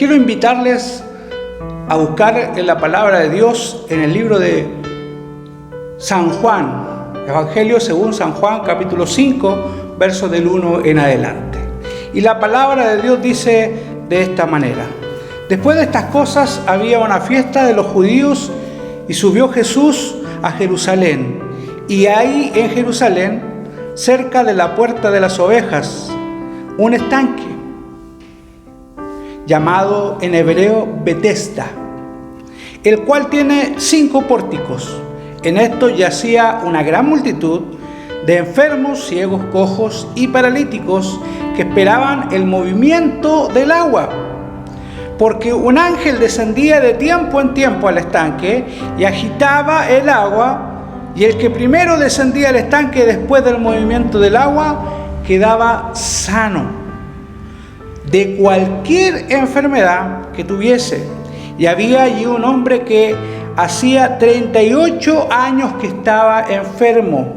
quiero invitarles a buscar en la palabra de Dios en el libro de San Juan, Evangelio según San Juan, capítulo 5, versos del 1 en adelante. Y la palabra de Dios dice de esta manera: después de estas cosas había una fiesta de los judíos y subió Jesús a Jerusalén. Y ahí en Jerusalén, cerca de la puerta de las ovejas, un estanque llamado en hebreo Betesda, el cual tiene 5 pórticos. En esto yacía una gran multitud de enfermos, ciegos, cojos y paralíticos que esperaban el movimiento del agua, porque un ángel descendía de tiempo en tiempo al estanque y agitaba el agua, y el que primero descendía al estanque después del movimiento del agua quedaba sano de cualquier enfermedad que tuviese. Y había allí un hombre que hacía 38 años que estaba enfermo.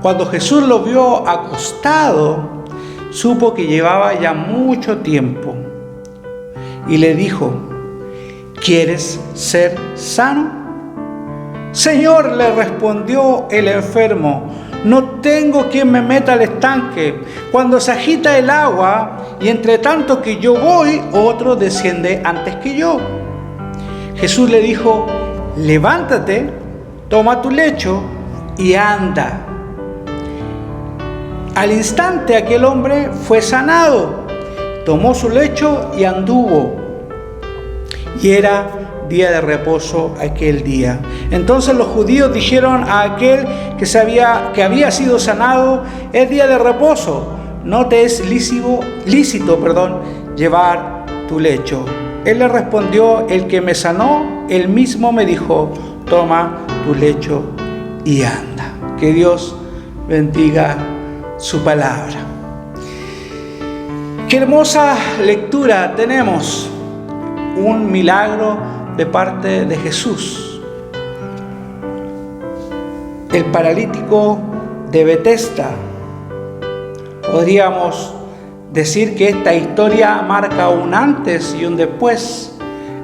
Cuando Jesús lo vio acostado, supo que llevaba ya mucho tiempo y le dijo: ¿quieres ser sano? Señor, le respondió el enfermo, no tengo quien me meta al estanque cuando se agita el agua, y entre tanto que yo voy, otro desciende antes que yo. Jesús le dijo: levántate, toma tu lecho y anda. Al instante aquel hombre fue sanado, tomó su lecho y anduvo. Y era día de reposo aquel día. Entonces los judíos dijeron a aquel que había sido sanado: es día de reposo, no te es lícito llevar tu lecho. Él le respondió: el que me sanó, él mismo me dijo: toma tu lecho y anda. Que Dios bendiga su palabra. Qué hermosa lectura tenemos. Un milagro de parte de Jesús. El paralítico de Betesda. Podríamos decir que esta historia marca un antes y un después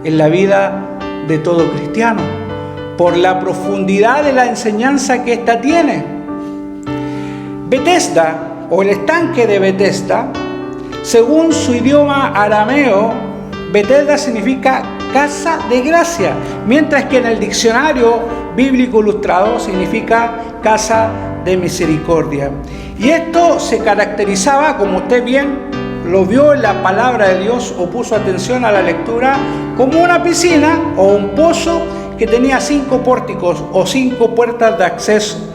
en la vida de todo cristiano, por la profundidad de la enseñanza que ésta tiene. Betesda, o el estanque de Betesda, según su idioma arameo, Betesda significa casa de gracia, mientras que en el diccionario bíblico ilustrado significa casa de misericordia. Y esto se caracterizaba, como usted bien lo vio en la palabra de Dios o puso atención a la lectura, como una piscina o un pozo que tenía 5 pórticos o 5 puertas de acceso.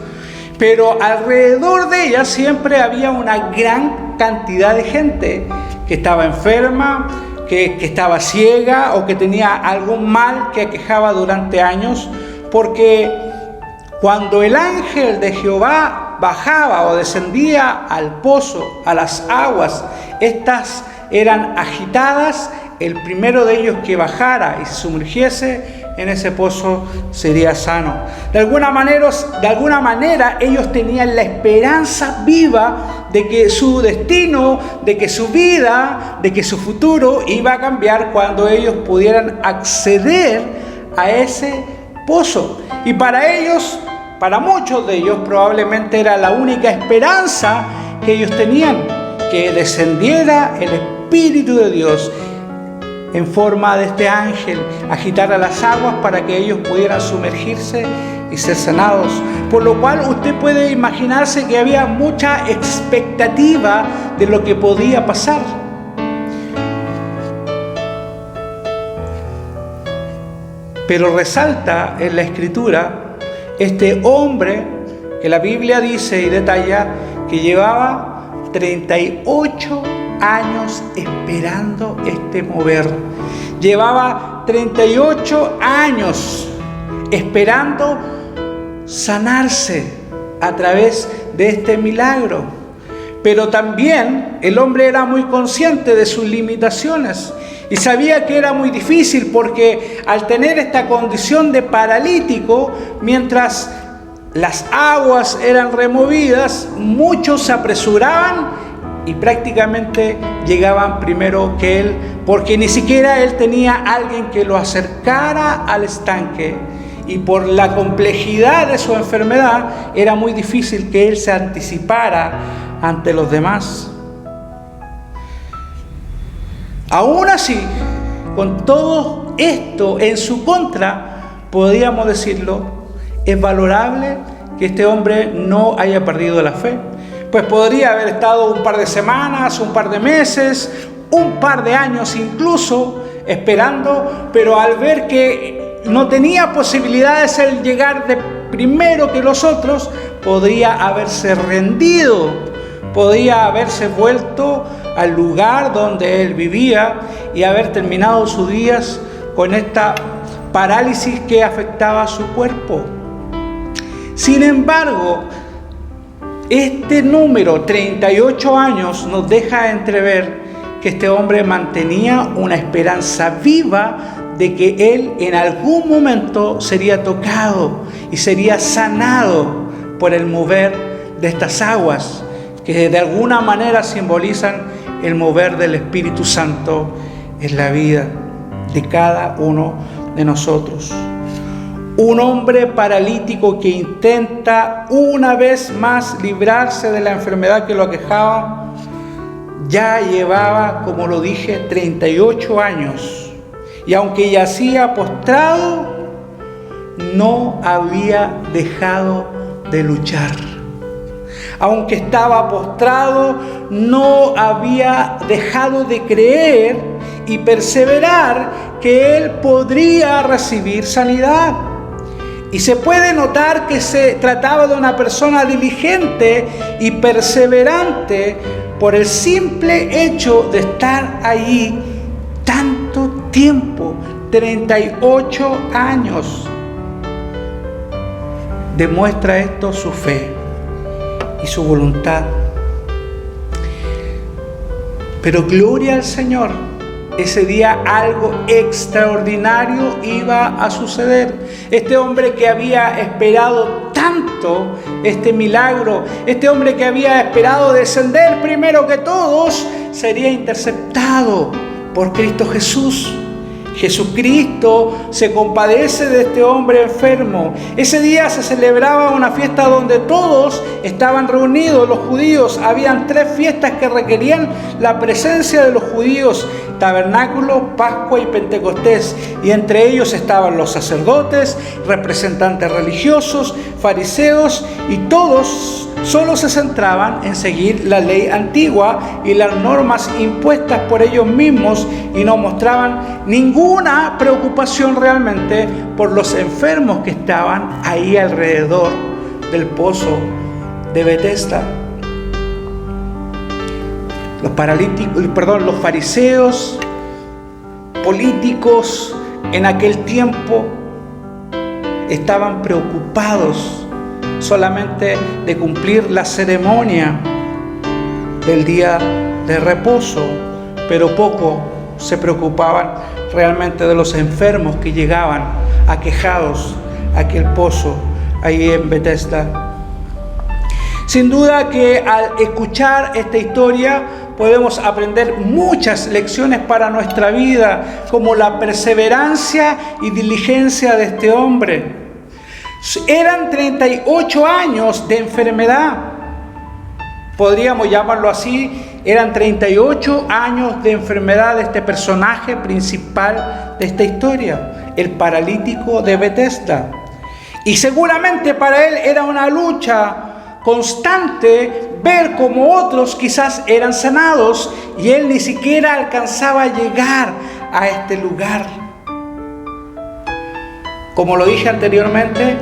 Pero alrededor de ella siempre había una gran cantidad de gente que estaba enferma, que estaba ciega o que tenía algún mal que aquejaba durante años, porque cuando el ángel de Jehová bajaba o descendía al pozo, a las aguas, estas eran agitadas, el primero de ellos que bajara y se sumergiese en ese pozo sería sano. De alguna manera ellos tenían la esperanza viva de que su destino, de que su vida, de que su futuro iba a cambiar cuando ellos pudieran acceder a ese pozo. Y para ellos, para muchos de ellos, probablemente era la única esperanza que ellos tenían, que descendiera el Espíritu de Dios en forma de este ángel, agitara las aguas para que ellos pudieran sumergirse y ser sanados. Por lo cual usted puede imaginarse que había mucha expectativa de lo que podía pasar. Pero resalta en la Escritura este hombre que la Biblia dice y detalla que llevaba 38 años esperando este mover. Llevaba 38 años esperando sanarse a través de este milagro. Pero también el hombre era muy consciente de sus limitaciones y sabía que era muy difícil, porque al tener esta condición de paralítico, mientras las aguas eran removidas, muchos se apresuraban y prácticamente llegaban primero que él, porque ni siquiera él tenía alguien que lo acercara al estanque, y por la complejidad de su enfermedad era muy difícil que él se anticipara ante los demás. Aún así, con todo esto en su contra, podríamos decirlo, es valorable que este hombre no haya perdido la fe. Pues podría haber estado un par de semanas, un par de meses, un par de años incluso, esperando, pero al ver que no tenía posibilidades el llegar de primero que los otros, podría haberse rendido, podía haberse vuelto al lugar donde él vivía y haber terminado sus días con esta parálisis que afectaba a su cuerpo. Sin embargo, este número, 38 años, nos deja entrever que este hombre mantenía una esperanza viva de que él en algún momento sería tocado y sería sanado por el mover de estas aguas, que de alguna manera simbolizan el mover del Espíritu Santo en la vida de cada uno de nosotros. Un hombre paralítico que intenta una vez más librarse de la enfermedad que lo aquejaba, ya llevaba, como lo dije, 38 años. Y aunque yacía postrado, no había dejado de luchar. Aunque estaba postrado, no había dejado de creer y perseverar que él podría recibir sanidad. Y se puede notar que se trataba de una persona diligente y perseverante por el simple hecho de estar allí tanto tiempo, 38 años. Demuestra esto su fe y su voluntad. Pero gloria al Señor, ese día algo extraordinario iba a suceder. Este hombre que había esperado tanto este milagro, este hombre que había esperado descender primero que todos, sería interceptado por Cristo Jesús. Jesucristo se compadece de este hombre enfermo. Ese día se celebraba una fiesta donde todos estaban reunidos, los judíos. Habían 3 fiestas que requerían la presencia de los judíos: Tabernáculo, Pascua y Pentecostés. Y entre ellos estaban los sacerdotes, representantes religiosos, fariseos, y todos solo se centraban en seguir la ley antigua y las normas impuestas por ellos mismos, y no mostraban ninguna preocupación realmente por los enfermos que estaban ahí alrededor del pozo de Betesda. Los fariseos políticos en aquel tiempo estaban preocupados solamente de cumplir la ceremonia del día de reposo, pero poco se preocupaban realmente de los enfermos que llegaban aquejados a aquel pozo ahí en Betesda. Sin duda que al escuchar esta historia podemos aprender muchas lecciones para nuestra vida, como la perseverancia y diligencia de este hombre. Eran 38 años de enfermedad, podríamos llamarlo así. Eran 38 años de enfermedad de este personaje principal de esta historia, el paralítico de Betesda. Y seguramente para él era una lucha constante ver cómo otros quizás eran sanados y él ni siquiera alcanzaba a llegar a este lugar. Como lo dije anteriormente,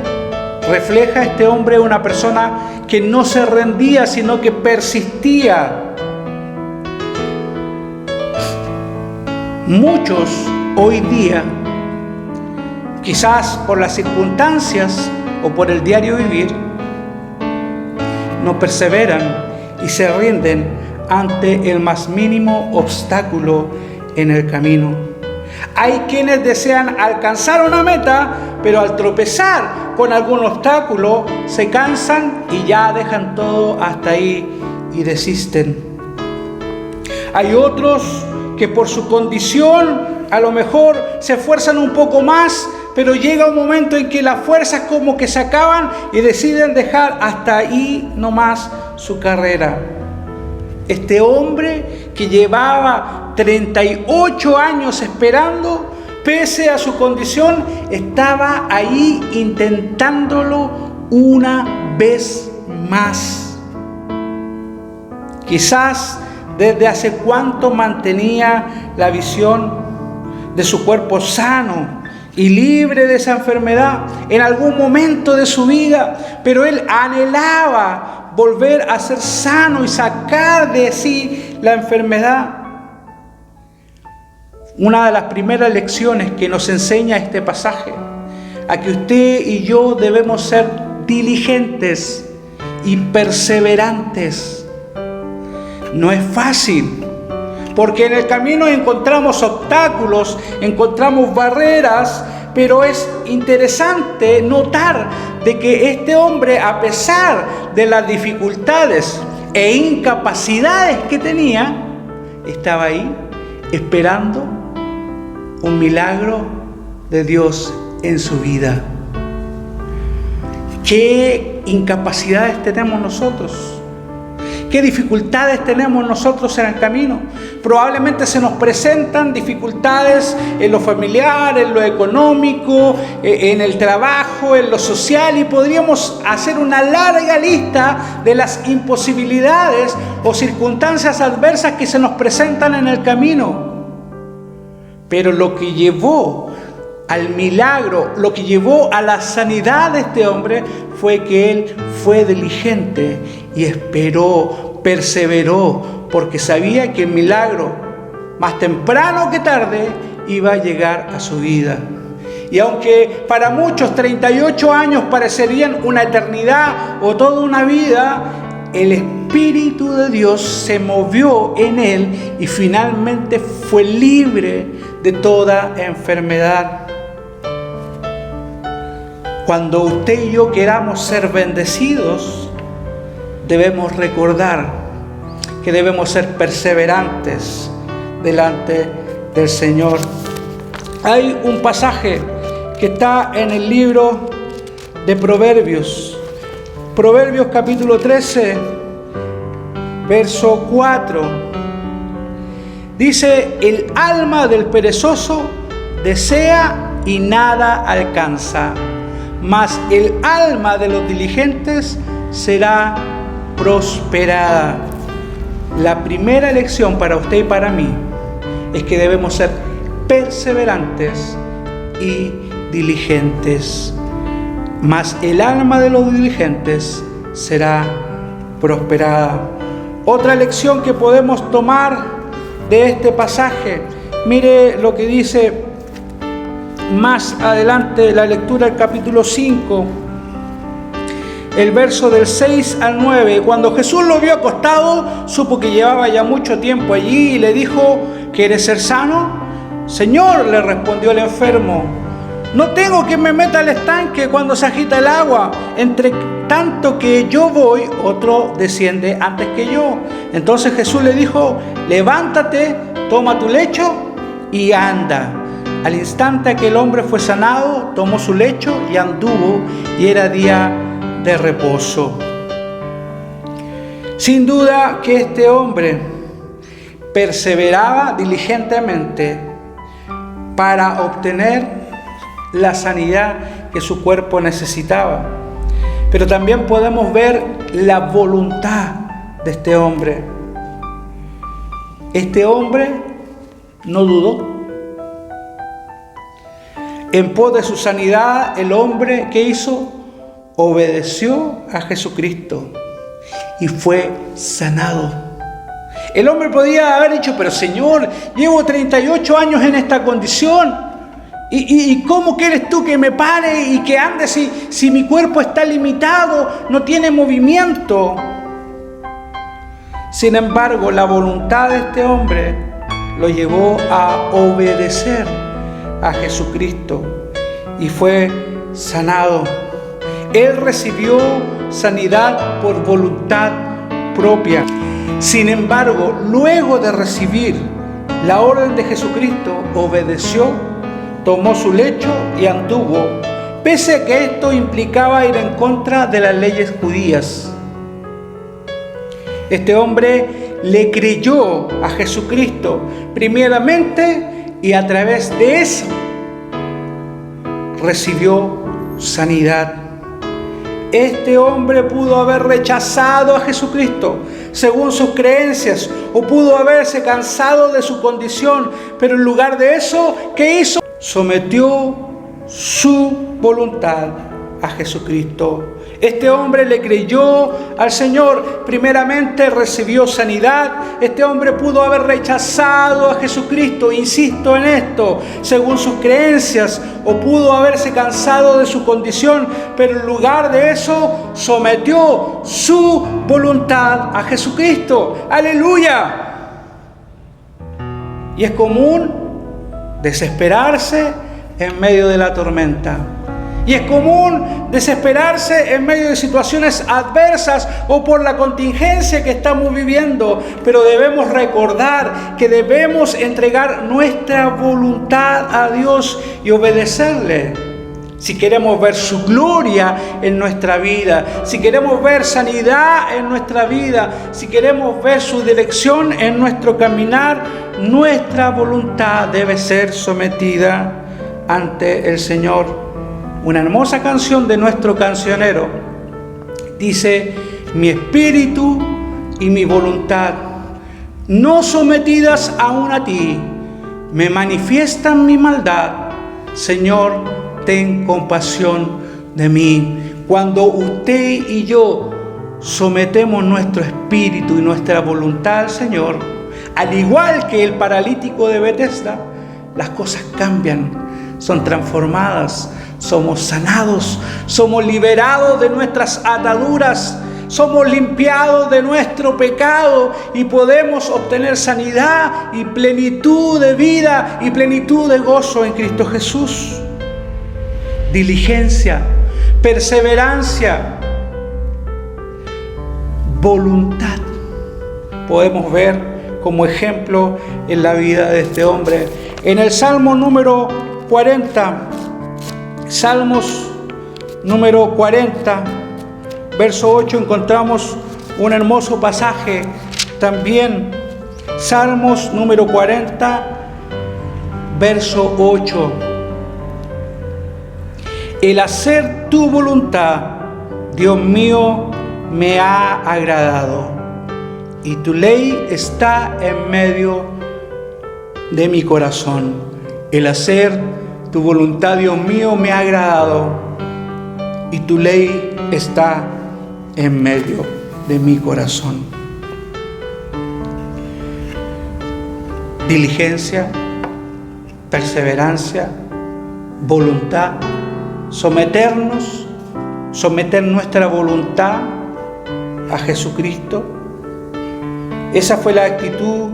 refleja este hombre una persona que no se rendía, sino que persistía. Muchos hoy día, quizás por las circunstancias o por el diario vivir, no perseveran y se rinden ante el más mínimo obstáculo en el camino. Hay quienes desean alcanzar una meta, pero al tropezar con algún obstáculo se cansan y ya dejan todo hasta ahí y desisten. Hay otros que por su condición a lo mejor se esfuerzan un poco más, pero llega un momento en que las fuerzas como que se acaban y deciden dejar hasta ahí nomás su carrera. Este hombre que llevaba 38 años esperando, pese a su condición, estaba ahí intentándolo una vez más. Quizás desde hace cuánto mantenía la visión de su cuerpo sano y libre de esa enfermedad en algún momento de su vida, pero él anhelaba volver a ser sano y sacar de sí la enfermedad. Una de las primeras lecciones que nos enseña este pasaje, a que usted y yo debemos ser diligentes y perseverantes. No es fácil, porque en el camino encontramos obstáculos, encontramos barreras, pero es interesante notar de que este hombre, a pesar de las dificultades e incapacidades que tenía, estaba ahí esperando un milagro de Dios en su vida. ¿Qué incapacidades tenemos nosotros? ¿Qué dificultades tenemos nosotros en el camino? Probablemente se nos presentan dificultades en lo familiar, en lo económico, en el trabajo, en lo social, y podríamos hacer una larga lista de las imposibilidades o circunstancias adversas que se nos presentan en el camino. Pero lo que llevó al milagro, lo que llevó a la sanidad de este hombre fue que él fue diligente y esperó, perseveró, porque sabía que el milagro, más temprano que tarde, iba a llegar a su vida. Y aunque para muchos 38 años parecerían una eternidad o toda una vida, el Espíritu de Dios se movió en él y finalmente fue libre de toda enfermedad. Cuando usted y yo queramos ser bendecidos, debemos recordar que debemos ser perseverantes delante del Señor. Hay un pasaje que está en el libro de Proverbios. Proverbios capítulo 13, verso 4. Dice: el alma del perezoso desea y nada alcanza, mas el alma de los diligentes será prosperada. La primera lección para usted y para mí es que debemos ser perseverantes y diligentes, mas el alma de los diligentes será prosperada. Otra lección que podemos tomar de este pasaje, mire lo que dice más adelante la lectura del capítulo 5, el verso del 6 al 9. Cuando Jesús lo vio acostado, supo que llevaba ya mucho tiempo allí y le dijo: ¿quieres ser sano? Señor, le respondió el enfermo, no tengo quien me meta al estanque cuando se agita el agua. Entre tanto que yo voy, otro desciende antes que yo. Entonces Jesús le dijo: levántate, toma tu lecho y anda. Al instante que el hombre fue sanado, tomó su lecho y anduvo, y era día de reposo. Sin duda que este hombre perseveraba diligentemente para obtener la sanidad que su cuerpo necesitaba. Pero también podemos ver la voluntad de este hombre. Este hombre no dudó. En pos de su sanidad, el hombre, ¿qué hizo? Obedeció a Jesucristo y fue sanado. El hombre podía haber dicho: pero Señor, llevo 38 años en esta condición. ¿Y cómo quieres tú que me pare y que ande si mi cuerpo está limitado, no tiene movimiento? Sin embargo, la voluntad de este hombre lo llevó a obedecer a Jesucristo y fue sanado. Él recibió sanidad por voluntad propia. Sin embargo, luego de recibir la orden de Jesucristo, obedeció, tomó su lecho y anduvo, pese a que esto implicaba ir en contra de las leyes judías. Este hombre le creyó a Jesucristo primeramente y a través de eso recibió sanidad. Este hombre pudo haber rechazado a Jesucristo según sus creencias o pudo haberse cansado de su condición, pero en lugar de eso, ¿qué hizo? Sometió su voluntad a Jesucristo. Este hombre le creyó al Señor, primeramente recibió sanidad. Este hombre pudo haber rechazado a Jesucristo, insisto en esto, según sus creencias, o pudo haberse cansado de su condición, pero en lugar de eso, sometió su voluntad a Jesucristo. ¡Aleluya! Y es común desesperarse en medio de la tormenta. Y es común desesperarse en medio de situaciones adversas o por la contingencia que estamos viviendo. Pero debemos recordar que debemos entregar nuestra voluntad a Dios y obedecerle. Si queremos ver su gloria en nuestra vida, si queremos ver sanidad en nuestra vida, si queremos ver su dirección en nuestro caminar, nuestra voluntad debe ser sometida ante el Señor. Una hermosa canción de nuestro cancionero dice: mi espíritu y mi voluntad, no sometidas aún a ti, me manifiestan mi maldad. Señor, ten compasión de mí. Cuando usted y yo sometemos nuestro espíritu y nuestra voluntad al Señor, al igual que el paralítico de Betesda, las cosas cambian, son transformadas. Somos sanados, somos liberados de nuestras ataduras, somos limpiados de nuestro pecado y podemos obtener sanidad y plenitud de vida y plenitud de gozo en Cristo Jesús. Diligencia, perseverancia, voluntad. Podemos ver como ejemplo en la vida de este hombre. En el Salmo número 40, Salmos número 40, verso 8, encontramos un hermoso pasaje también. Salmos número 40, verso 8. El hacer tu voluntad, Dios mío, me ha agradado, y tu ley está en medio de mi corazón. El hacer tu voluntad, Dios mío, me ha agradado, y tu ley está en medio de mi corazón. Diligencia, perseverancia, voluntad, someter nuestra voluntad a Jesucristo. Esa fue la actitud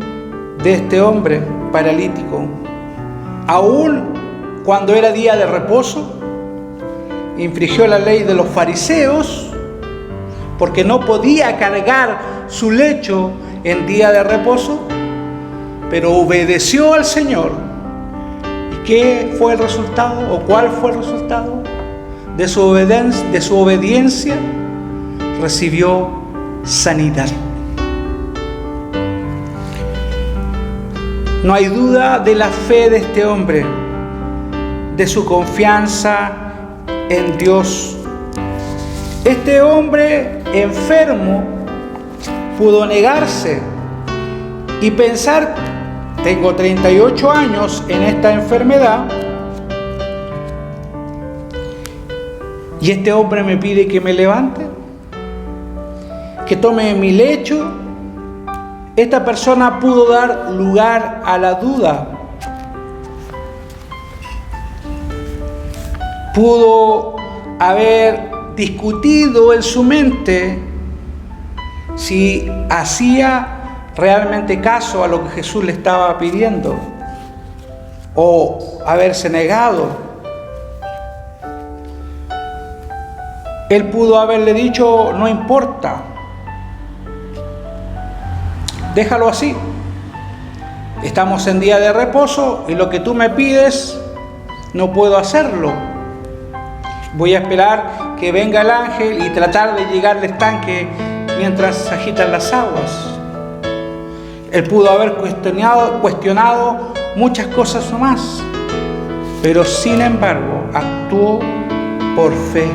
de este hombre paralítico. Aún cuando era día de reposo, infringió la ley de los fariseos porque no podía cargar su lecho en día de reposo, pero obedeció al Señor. ¿Y qué fue el resultado? ¿O cuál fue el resultado de su obediencia? Recibió sanidad. No hay duda de la fe de este hombre, de su confianza en Dios. Este hombre enfermo pudo negarse y pensar: tengo 38 años en esta enfermedad y este hombre me pide que me levante, que tome mi lecho. Esta persona pudo dar lugar a la duda. Pudo haber discutido en su mente si hacía realmente caso a lo que Jesús le estaba pidiendo o haberse negado. Él pudo haberle dicho: no importa, déjalo así. Estamos en día de reposo y lo que tú me pides no puedo hacerlo. Voy a esperar que venga el ángel y tratar de llegar al estanque mientras se agitan las aguas. Él pudo haber cuestionado muchas cosas más, pero sin embargo actuó por fe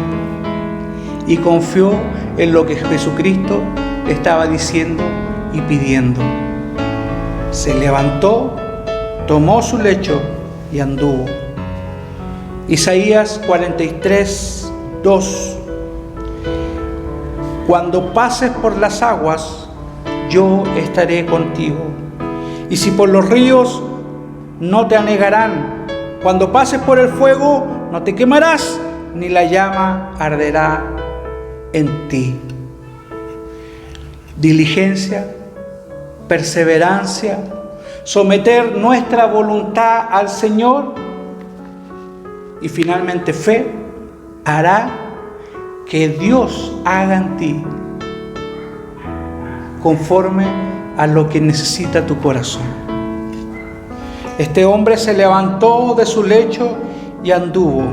y confió en lo que Jesucristo le estaba diciendo y pidiendo. Se levantó, tomó su lecho y anduvo. Isaías 43, 2. Cuando pases por las aguas, yo estaré contigo. Y si por los ríos, no te anegarán. Cuando pases por el fuego, no te quemarás, ni la llama arderá en ti. Diligencia, perseverancia, someter nuestra voluntad al Señor y finalmente fe hará que Dios haga en ti conforme a lo que necesita tu corazón. Este hombre se levantó de su lecho y anduvo.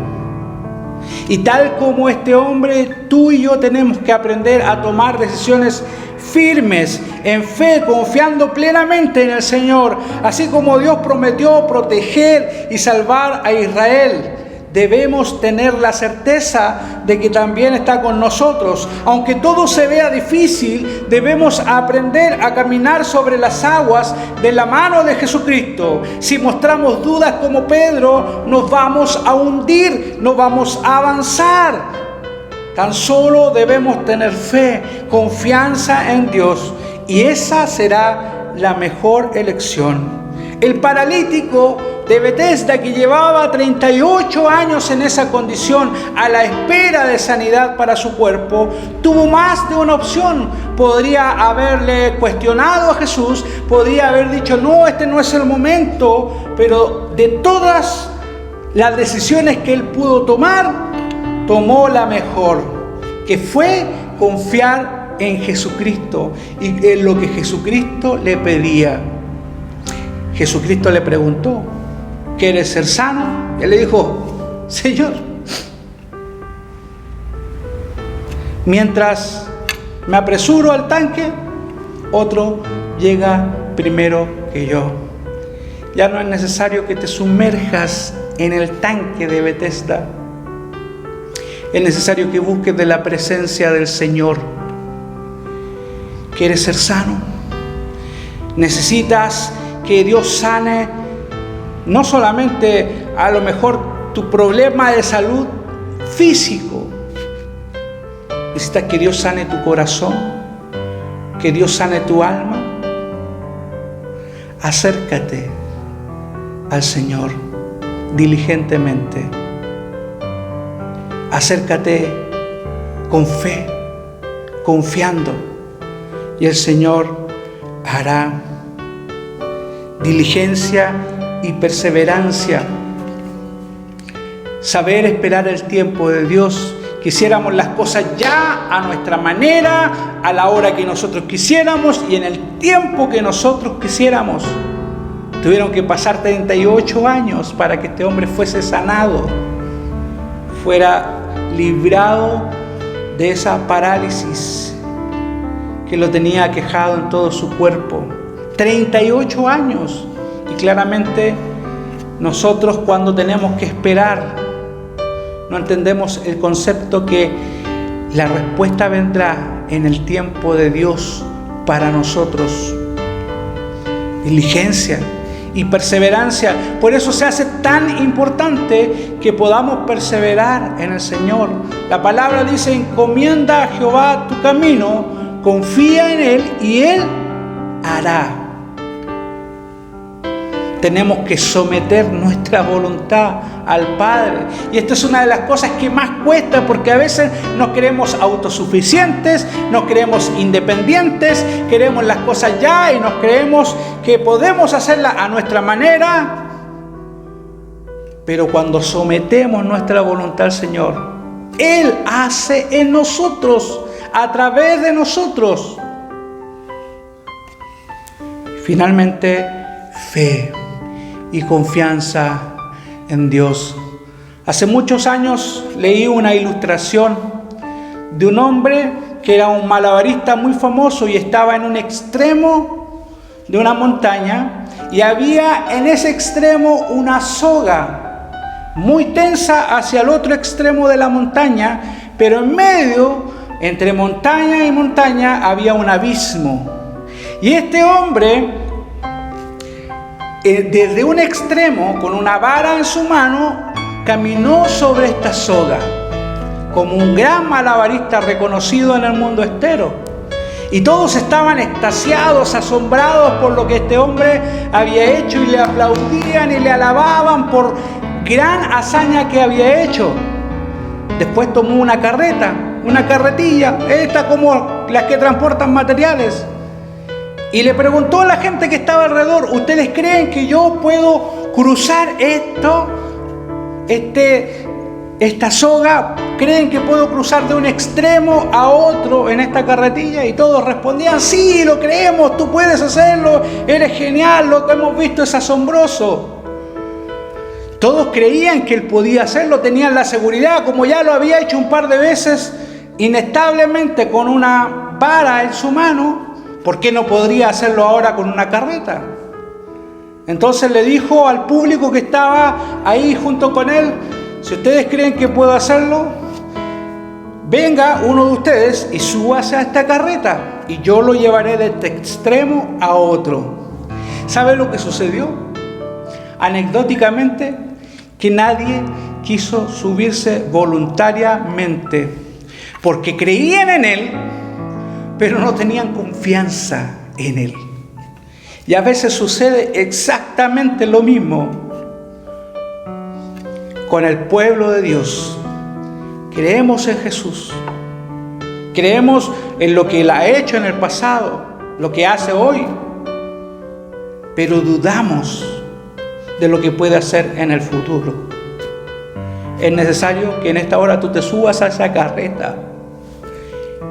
Y tal como este hombre, tú y yo tenemos que aprender a tomar decisiones firmes, en fe, confiando plenamente en el Señor. Así como Dios prometió proteger y salvar a Israel, debemos tener la certeza de que también está con nosotros. Aunque todo se vea difícil, debemos aprender a caminar sobre las aguas de la mano de Jesucristo. Si mostramos dudas como Pedro, nos vamos a hundir, no vamos a avanzar. Tan solo debemos tener fe, confianza en Dios, y esa será la mejor elección. El paralítico de Betesda, que llevaba 38 años en esa condición, a la espera de sanidad para su cuerpo, tuvo más de una opción. Podría haberle cuestionado a Jesús, podría haber dicho, no, este no es el momento, pero de todas las decisiones que él pudo tomar, tomó la mejor, que fue confiar en Jesucristo y en lo que Jesucristo le pedía. Jesucristo le preguntó, ¿quieres ser sano? Él le dijo, Señor, mientras me apresuro al tanque, otro llega primero que yo. Ya no es necesario que te sumerjas en el tanque de Betesda. Es necesario que busques de la presencia del Señor. ¿Quieres ser sano? Necesitas que Dios sane no solamente a lo mejor tu problema de salud físico. Necesitas que Dios sane tu corazón, que Dios sane tu alma. Acércate al Señor diligentemente. Acércate con fe, confiando, y el Señor hará. Diligencia y perseverancia. Saber esperar el tiempo de Dios. Quisiéramos las cosas ya, a nuestra manera, a la hora que nosotros quisiéramos y en el tiempo que nosotros quisiéramos. Tuvieron que pasar 38 años para que este hombre fuese sanado, fuera librado de esa parálisis que lo tenía aquejado en todo su cuerpo. 38 años. Y claramente nosotros, cuando tenemos que esperar, no entendemos el concepto que la respuesta vendrá en el tiempo de Dios para nosotros. Diligencia y perseverancia. Por eso se hace tan importante que podamos perseverar en el Señor. La palabra dice, encomienda a Jehová tu camino, confía en Él y Él hará. Tenemos que someter nuestra voluntad al Padre. Y esta es una de las cosas que más cuesta, porque a veces nos creemos autosuficientes, nos creemos independientes, queremos las cosas ya y nos creemos que podemos hacerlas a nuestra manera. Pero cuando sometemos nuestra voluntad al Señor, Él hace en nosotros, a través de nosotros. Finalmente, fe y confianza en Dios. Hace muchos años leí una ilustración de un hombre que era un malabarista muy famoso y estaba en un extremo de una montaña y había en ese extremo una soga muy tensa hacia el otro extremo de la montaña, pero en medio, entre montaña y montaña, había un abismo. Y este hombre, desde un extremo, con una vara en su mano, caminó sobre esta soga, como un gran malabarista reconocido en el mundo entero. Y todos estaban extasiados, asombrados por lo que este hombre había hecho y le aplaudían y le alababan por gran hazaña que había hecho. Después tomó una carreta, una carretilla, esta como las que transportan materiales, y le preguntó a la gente que estaba alrededor: ¿ustedes creen que yo puedo cruzar esta soga? ¿Creen que puedo cruzar de un extremo a otro en esta carretilla? Y todos respondían: sí, lo creemos, tú puedes hacerlo, eres genial, lo que hemos visto es asombroso. Todos creían que él podía hacerlo, tenían la seguridad, como ya lo había hecho un par de veces inestablemente con una vara en su mano, ¿por qué no podría hacerlo ahora con una carreta? Entonces le dijo al público que estaba ahí junto con él: si ustedes creen que puedo hacerlo, venga uno de ustedes y súbase a esta carreta y yo lo llevaré de este extremo a otro. ¿Sabe lo que sucedió? Anecdóticamente, que nadie quiso subirse voluntariamente porque creían en él, pero no tenían confianza en él. Y a veces sucede exactamente lo mismo con el pueblo de Dios. Creemos en Jesús, creemos en lo que Él ha hecho en el pasado, lo que hace hoy, pero dudamos de lo que puede hacer en el futuro. Es necesario que en esta hora tú te subas a esa carreta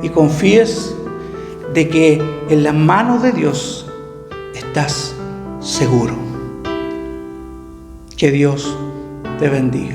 y confíes de que en las manos de Dios estás seguro. Que Dios te bendiga.